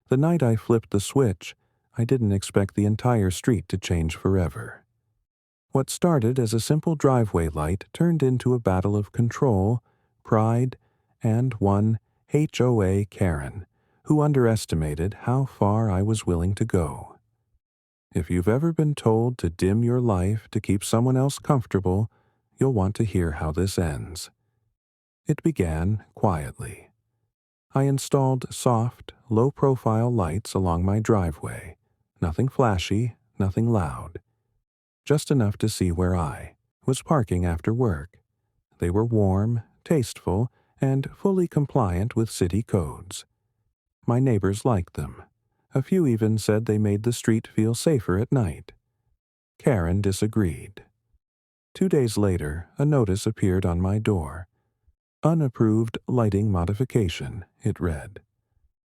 The night I flipped the switch, I didn't expect the entire street to change forever. What started as a simple driveway light turned into a battle of control, pride, and one HOA Karen, who underestimated how far I was willing to go. If you've ever been told to dim your life to keep someone else comfortable, you'll want to hear how this ends. It began quietly. I installed soft, low-profile lights along my driveway. Nothing flashy, nothing loud. Just enough to see where I was parking after work. They were warm, tasteful, and fully compliant with city codes. My neighbors liked them. A few even said they made the street feel safer at night. Karen disagreed. 2 days later, a notice appeared on my door. Unapproved lighting modification, it read.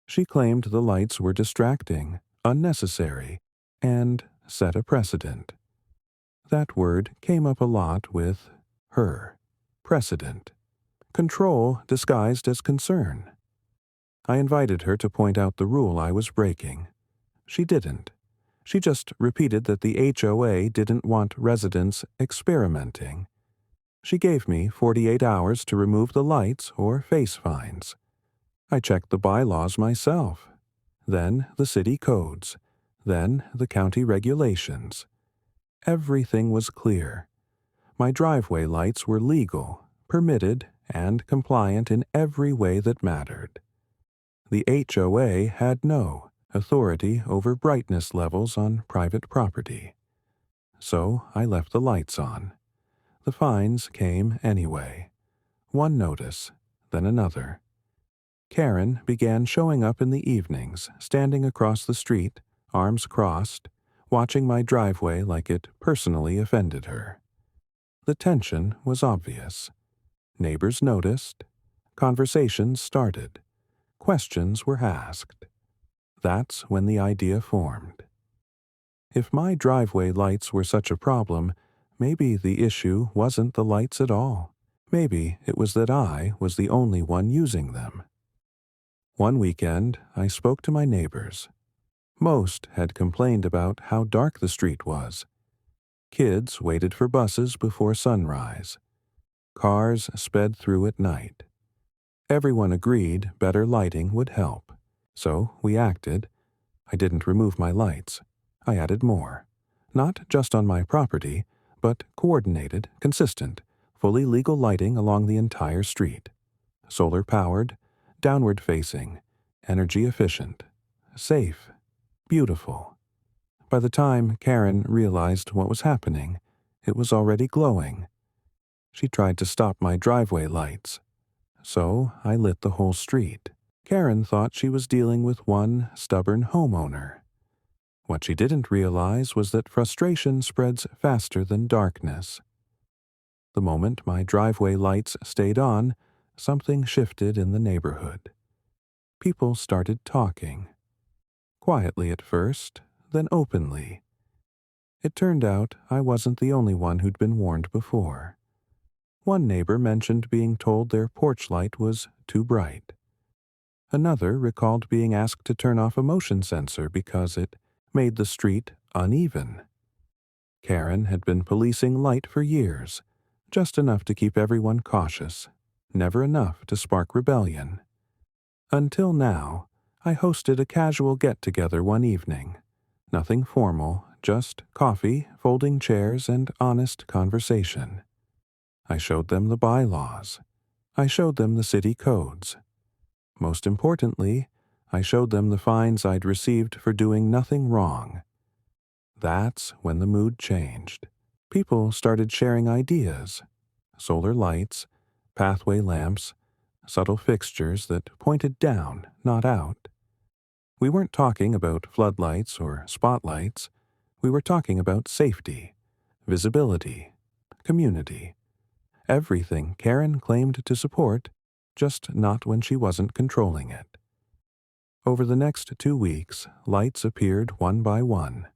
She claimed the lights were distracting, unnecessary, and set a precedent. That word came up a lot with her. Precedent. Control disguised as concern. I invited her to point out the rule I was breaking. She didn't. She just repeated that the HOA didn't want residents experimenting. She gave me 48 hours to remove the lights or face fines. I checked the bylaws myself, then the city codes, then the county regulations. Everything was clear. My driveway lights were legal, permitted, and compliant in every way that mattered. The HOA had no authority over brightness levels on private property. So I left the lights on. The fines came anyway. One notice, then another. Karen began showing up in the evenings, standing across the street, arms crossed, watching my driveway like it personally offended her. The tension was obvious. Neighbors noticed. Conversations started. Questions were asked. That's when the idea formed. If my driveway lights were such a problem, maybe the issue wasn't the lights at all. Maybe it was that I was the only one using them. One weekend, I spoke to my neighbors. Most had complained about how dark the street was. Kids waited for buses before sunrise. Cars sped through at night. Everyone agreed better lighting would help. So we acted. I didn't remove my lights. I added more. Not just on my property, but coordinated, consistent, fully legal lighting along the entire street. Solar-powered, downward-facing, energy-efficient, safe, beautiful. By the time Karen realized what was happening, it was already glowing. She tried to stop my driveway lights. So I lit the whole street. Karen thought she was dealing with one stubborn homeowner. What she didn't realize was that frustration spreads faster than darkness. The moment my driveway lights stayed on, something shifted in the neighborhood. People started talking. Quietly at first, then openly. It turned out I wasn't the only one who'd been warned before. One neighbor mentioned being told their porch light was too bright. Another recalled being asked to turn off a motion sensor because it made the street uneven. Karen had been policing light for years, just enough to keep everyone cautious, never enough to spark rebellion. Until now, I hosted a casual get-together one evening. Nothing formal, just coffee, folding chairs, and honest conversation. I showed them the bylaws. I showed them the city codes. Most importantly, I showed them the fines I'd received for doing nothing wrong. That's when the mood changed. People started sharing ideas. Solar lights, pathway lamps, subtle fixtures that pointed down, not out. We weren't talking about floodlights or spotlights. We were talking about safety, visibility, community. Everything Karen claimed to support, just not when she wasn't controlling it. Over the next 2 weeks, lights appeared one by one.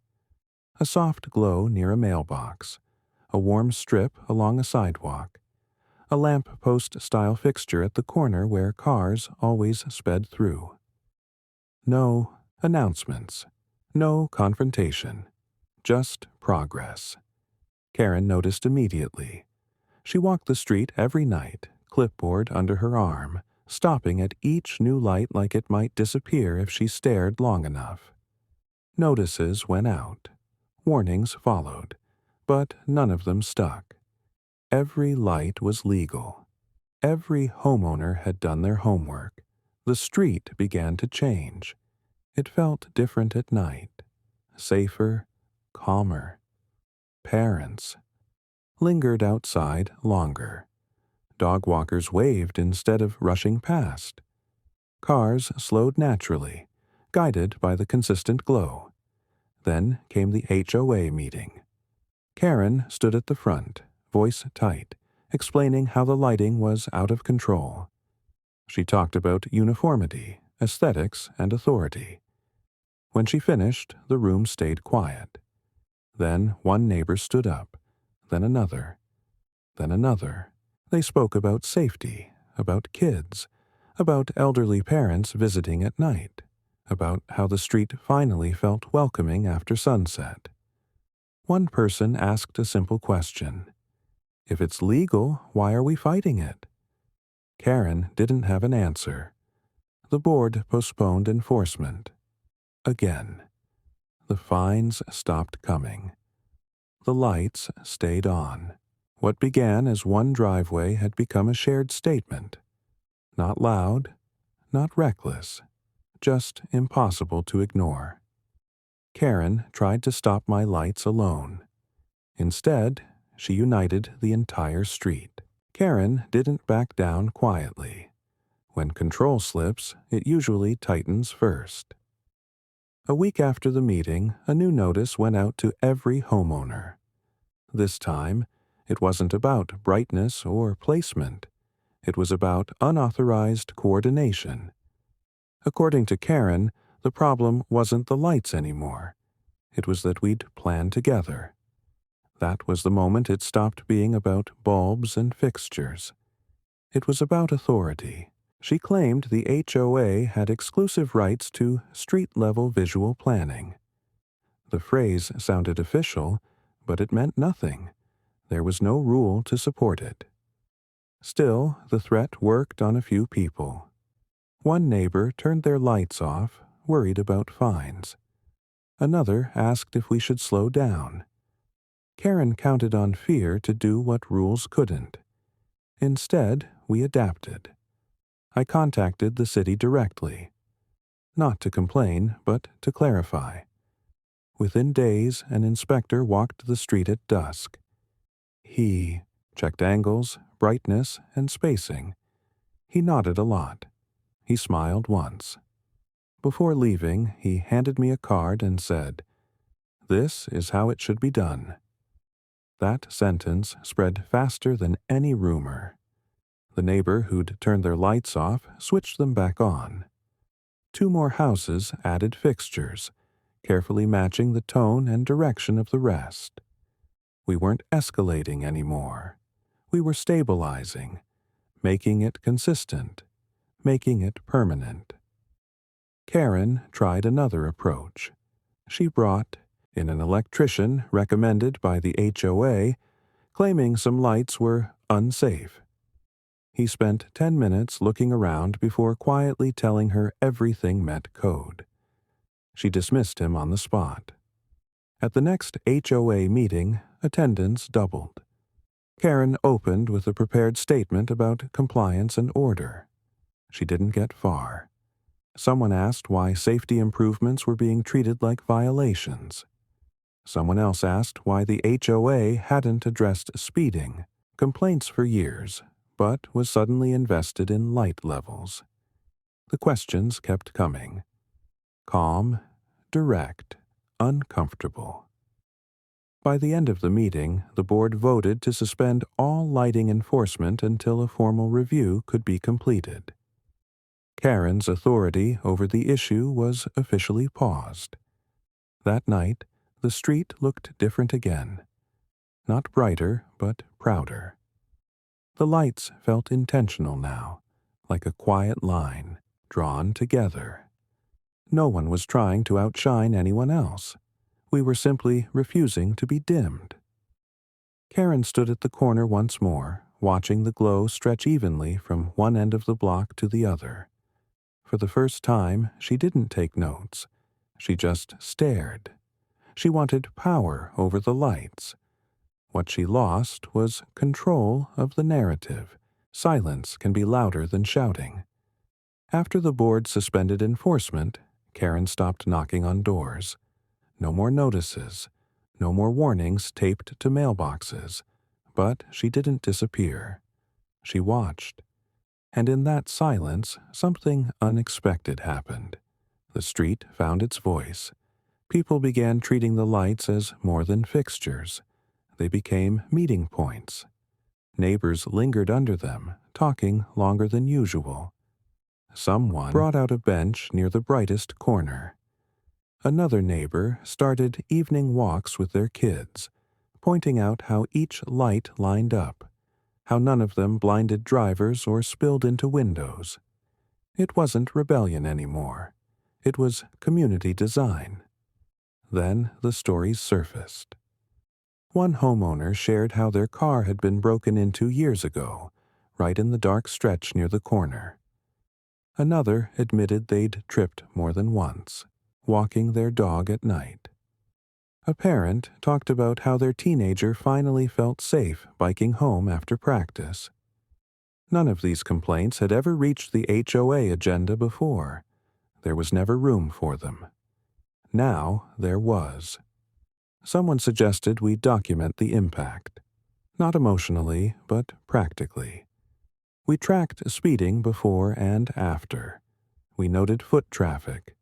A soft glow near a mailbox, a warm strip along a sidewalk, a lamp post-style fixture at the corner where cars always sped through. No, Announcements. No confrontation. Just progress. Karen noticed immediately. She walked the street every night, clipboard under her arm, stopping at each new light like it might disappear if she stared long enough. Notices went out. Warnings followed, but none of them stuck. Every light was legal. Every homeowner had done their homework. The street began to change. It felt different at night. Safer, calmer. Parents lingered outside longer. Dog walkers waved instead of rushing past. Cars slowed naturally, guided by the consistent glow. Then came the HOA meeting. Karen stood at the front, voice tight, explaining how the lighting was out of control. She talked about uniformity, aesthetics, and authority. When she finished, the room stayed quiet. Then one neighbor stood up, then another, then another. They spoke about safety, about kids, about elderly parents visiting at night, about how the street finally felt welcoming after sunset. One person asked a simple question. If it's legal, why are we fighting it? Karen didn't have an answer. The board postponed enforcement. Again. The fines stopped coming. The lights stayed on. What began as one driveway had become a shared statement. Not loud, not reckless, just impossible to ignore. Karen tried to stop my lights alone. Instead, she united the entire street. Karen didn't back down quietly. When control slips, it usually tightens first. A week after the meeting, a new notice went out to every homeowner. This time, it wasn't about brightness or placement. It was about unauthorized coordination. According to Karen, the problem wasn't the lights anymore. It was that we'd planned together. That was the moment it stopped being about bulbs and fixtures. It was about authority. She claimed the HOA had exclusive rights to street-level visual planning. The phrase sounded official, but it meant nothing. There was no rule to support it. Still, the threat worked on a few people. One neighbor turned their lights off, worried about fines. Another asked if we should slow down. Karen counted on fear to do what rules couldn't. Instead, we adapted. I contacted the city directly. Not to complain, but to clarify. Within days, an inspector walked the street at dusk. He checked angles, brightness, and spacing. He nodded a lot. He smiled once. Before leaving, he handed me a card and said, "This is how it should be done." That sentence spread faster than any rumor. The neighbor who'd turned their lights off switched them back on. 2 more houses added fixtures, carefully matching the tone and direction of the rest. We weren't escalating anymore. We were stabilizing, making it consistent, making it permanent. Karen tried another approach. She brought in an electrician recommended by the HOA, claiming some lights were unsafe. He spent 10 minutes looking around before quietly telling her everything met code. She dismissed him on the spot. At the next HOA meeting, attendance doubled. Karen opened with a prepared statement about compliance and order. She didn't get far. Someone asked why safety improvements were being treated like violations. Someone else asked why the HOA hadn't addressed speeding, complaints for years, but was suddenly invested in light levels. The questions kept coming. Calm, direct, uncomfortable. By the end of the meeting, the board voted to suspend all lighting enforcement until a formal review could be completed. Karen's authority over the issue was officially paused. That night, the street looked different again. Not brighter, but prouder. The lights felt intentional now, like a quiet line, drawn together. No one was trying to outshine anyone else. We were simply refusing to be dimmed. Karen stood at the corner once more, watching the glow stretch evenly from one end of the block to the other. For the first time, she didn't take notes. She just stared. She wanted power over the lights. What she lost was control of the narrative. Silence can be louder than shouting. After the board suspended enforcement, Karen stopped knocking on doors. No more notices. No more warnings taped to mailboxes. But she didn't disappear. She watched. And in that silence, something unexpected happened. The street found its voice. People began treating the lights as more than fixtures. They became meeting points. Neighbors lingered under them, talking longer than usual. Someone brought out a bench near the brightest corner. Another neighbor started evening walks with their kids, pointing out how each light lined up, how none of them blinded drivers or spilled into windows. It wasn't rebellion anymore. It was community design. Then the stories surfaced. One homeowner shared how their car had been broken into years ago, right in the dark stretch near the corner. Another admitted they'd tripped more than once, walking their dog at night. A parent talked about how their teenager finally felt safe biking home after practice. None of these complaints had ever reached the HOA agenda before. There was never room for them. Now there was. Someone suggested we document the impact. Not emotionally, but practically. We tracked speeding before and after. We noted foot traffic.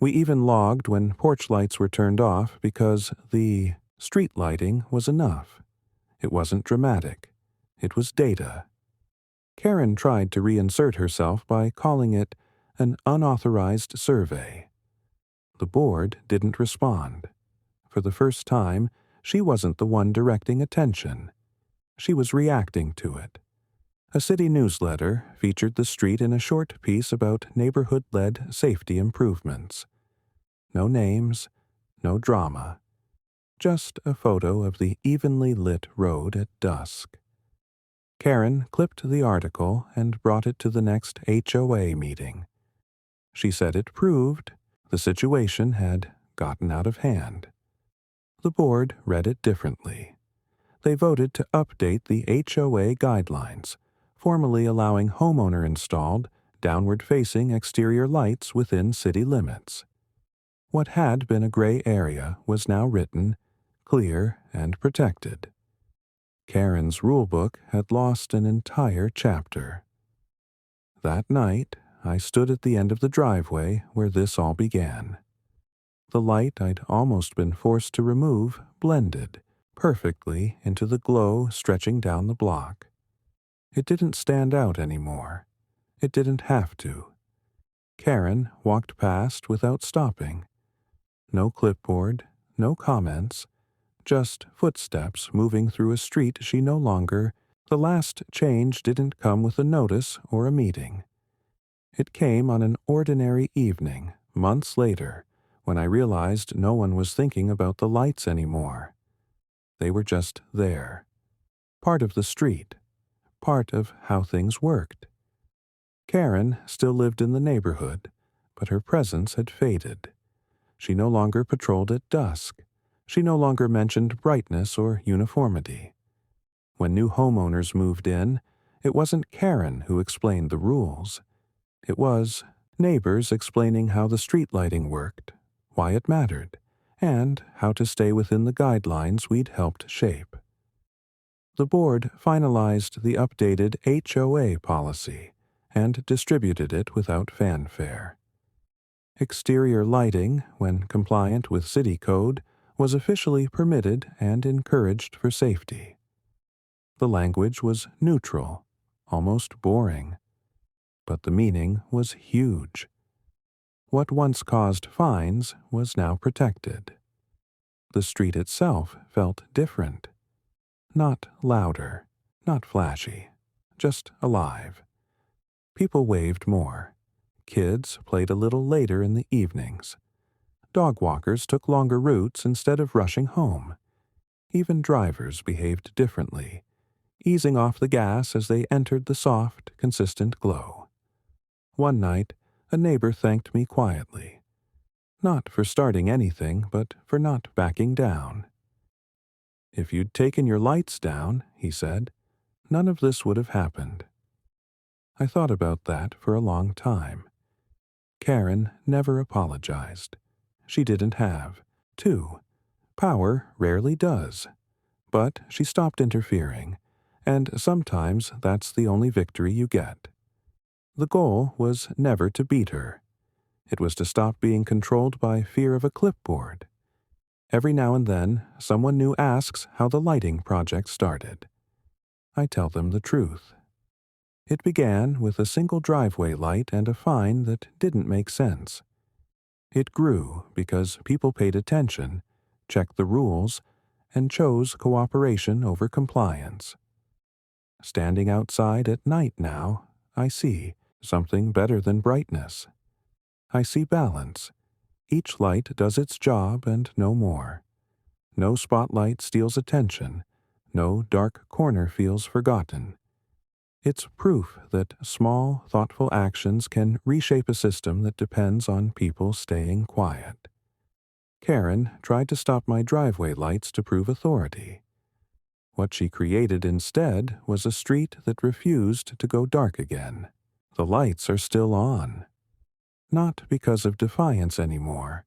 We even logged when porch lights were turned off because the street lighting was enough. It wasn't dramatic. It was data. Karen tried to reinsert herself by calling it an unauthorized survey. The board didn't respond. For the first time, she wasn't the one directing attention. She was reacting to it. A city newsletter featured the street in a short piece about neighborhood-led safety improvements. No names, no drama. Just a photo of the evenly lit road at dusk. Karen clipped the article and brought it to the next HOA meeting. She said it proved the situation had gotten out of hand. The board read it differently. They voted to update the HOA guidelines, formally allowing homeowner-installed, downward-facing exterior lights within city limits. What had been a gray area was now written, clear, and protected. Karen's rulebook had lost an entire chapter. That night, I stood at the end of the driveway where this all began. The light I'd almost been forced to remove blended perfectly into the glow stretching down the block. It didn't stand out anymore. It didn't have to. Karen walked past without stopping. No clipboard, no comments, just footsteps moving through a street she no longer. The last change didn't come with a notice or a meeting. It came on an ordinary evening, months later, when I realized no one was thinking about the lights anymore. They were just there. Part of the street. Part of how things worked. Karen still lived in the neighborhood, but her presence had faded. She no longer patrolled at dusk. She no longer mentioned brightness or uniformity. When new homeowners moved in, it wasn't Karen who explained the rules. It was neighbors explaining how the street lighting worked, why it mattered, and how to stay within the guidelines we'd helped shape. The board finalized the updated HOA policy and distributed it without fanfare. Exterior lighting, when compliant with city code, was officially permitted and encouraged for safety. The language was neutral, almost boring, but the meaning was huge. What once caused fines was now protected. The street itself felt different. Not louder, not flashy, just alive. People waved more. Kids played a little later in the evenings. Dog walkers took longer routes instead of rushing home. Even drivers behaved differently, easing off the gas as they entered the soft, consistent glow. One night, a neighbor thanked me quietly. Not for starting anything, but for not backing down. "If you'd taken your lights down," he said, "none of this would have happened." I thought about that for a long time. Karen never apologized. She didn't have to. Power rarely does. But she stopped interfering, and sometimes that's the only victory you get. The goal was never to beat her. It was to stop being controlled by fear of a clipboard. Every now and then, someone new asks how the lighting project started. I tell them the truth. It began with a single driveway light and a fine that didn't make sense. It grew because people paid attention, checked the rules, and chose cooperation over compliance. Standing outside at night now, I see something better than brightness. I see balance. Each light does its job and no more. No spotlight steals attention. No dark corner feels forgotten. It's proof that small, thoughtful actions can reshape a system that depends on people staying quiet. Karen tried to stop my driveway lights to prove authority. What she created instead was a street that refused to go dark again. The lights are still on. Not because of defiance anymore,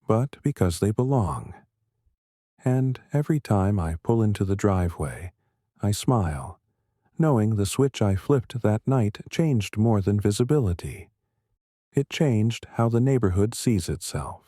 but because they belong. And every time I pull into the driveway, I smile, knowing the switch I flipped that night changed more than visibility. It changed how the neighborhood sees itself.